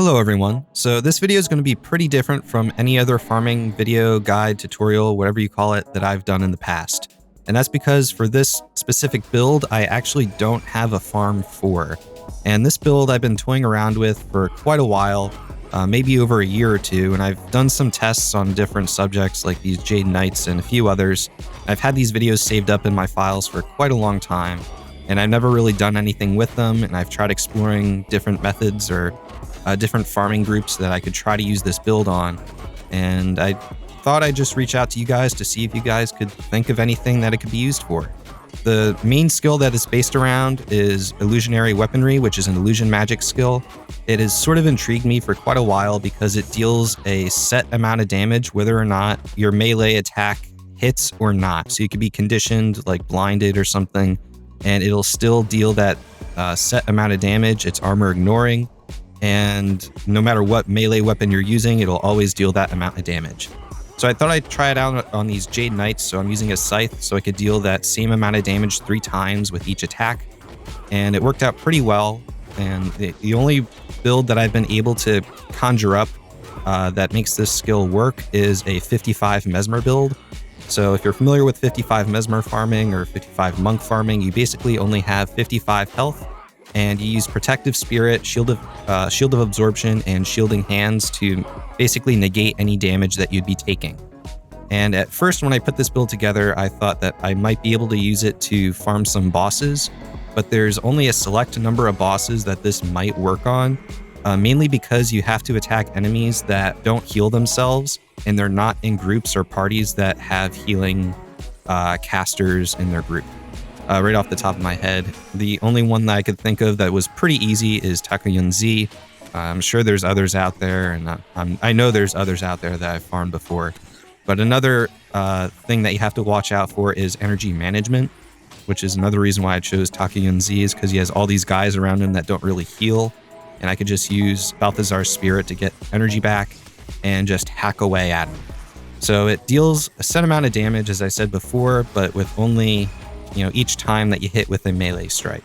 Hello everyone. So this video is going to be pretty different from any other farming video, guide, tutorial, whatever you call it, that I've done in the past. And that's because for this specific build, I actually don't have a farm for. And this build I've been toying around with for quite a while, maybe over a year or two, and I've done some tests on different subjects like these Jade Knights and a few others. I've had these videos saved up in my files for quite a long time, and I've never really done anything with them, and I've tried exploring different methods or different farming groups that I could try to use this build on. And I thought I'd just reach out to you guys to see if you guys could think of anything that it could be used for. The main skill that it's based around is Illusionary Weaponry, which is an illusion magic skill. It has sort of intrigued me for quite a while because it deals a set amount of damage whether or not your melee attack hits or not. So you could be conditioned, like blinded or something, and it'll still deal that set amount of damage. It's armor ignoring, and no matter what melee weapon you're using, it'll always deal that amount of damage. So I thought I'd try it out on these Jade Knights. So I'm using a scythe so I could deal that same amount of damage 3 times with each attack. And it worked out pretty well. And the only build that I've been able to conjure up that makes this skill work is a 55 Mesmer build. So if you're familiar with 55 Mesmer farming or 55 monk farming, you basically only have 55 health. And you use Protective Spirit, Shield of Absorption, and Shielding Hands to basically negate any damage that you'd be taking. And at first, when I put this build together, I thought that I might be able to use it to farm some bosses, but there's only a select number of bosses that this might work on, mainly because you have to attack enemies that don't heal themselves, and they're not in groups or parties that have healing casters in their group. Right off the top of my head, the only one that I could think of that was pretty easy is Takayun-Z. I'm sure there's others out there, and I know there's others out there that I've farmed before. But another thing that you have to watch out for is energy management, which is another reason why I chose Takayun-Z, is because he has all these guys around him that don't really heal, and I could just use Balthazar's Spirit to get energy back and just hack away at him. So it deals a set amount of damage, as I said before, but with only each time that you hit with a melee strike.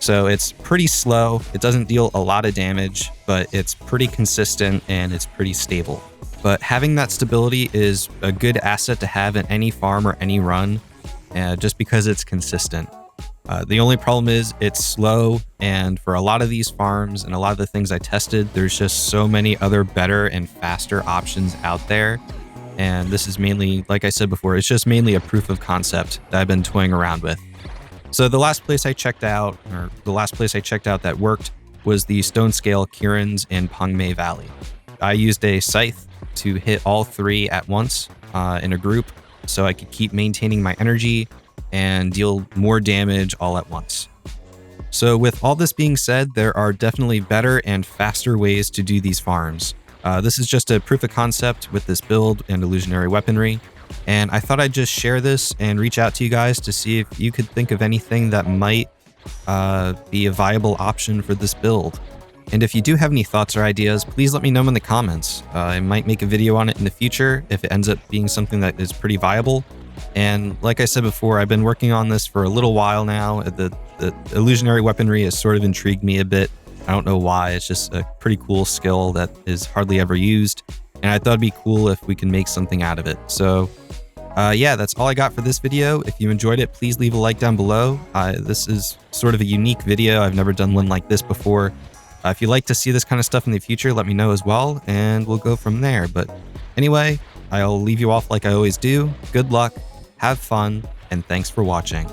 So it's pretty slow. It doesn't deal a lot of damage, but it's pretty consistent and it's pretty stable. But having that stability is a good asset to have in any farm or any run, just because it's consistent. The only problem is it's slow, and for a lot of these farms and a lot of the things I tested, there's just so many other better and faster options out there. And this is mainly, like I said before, it's just mainly a proof of concept that I've been toying around with. So the last place I checked out, that worked, was the Stone Scale Kirans in Pangmei Valley. I used a scythe to hit all 3 at once in a group, so I could keep maintaining my energy and deal more damage all at once. So with all this being said, there are definitely better and faster ways to do these farms. This is just a proof of concept with this build and Illusionary Weaponry, and I thought I'd just share this and reach out to you guys to see if you could think of anything that might be a viable option for this build. And if you do have any thoughts or ideas, please let me know in the comments. I might make a video on it in the future if it ends up being something that is pretty viable. And like I said before, I've been working on this for a little while now. The Illusionary Weaponry has sort of intrigued me a bit. I don't know why. It's just a pretty cool skill that is hardly ever used, and I thought it'd be cool if we can make something out of it. So yeah, that's all I got for this video. If you enjoyed it, please leave a like down below. This is sort of a unique video. I've never done one like this before. If you'd like to see this kind of stuff in the future, let me know as well, and we'll go from there. But anyway, I'll leave you off like I always do. Good luck, have fun, and thanks for watching.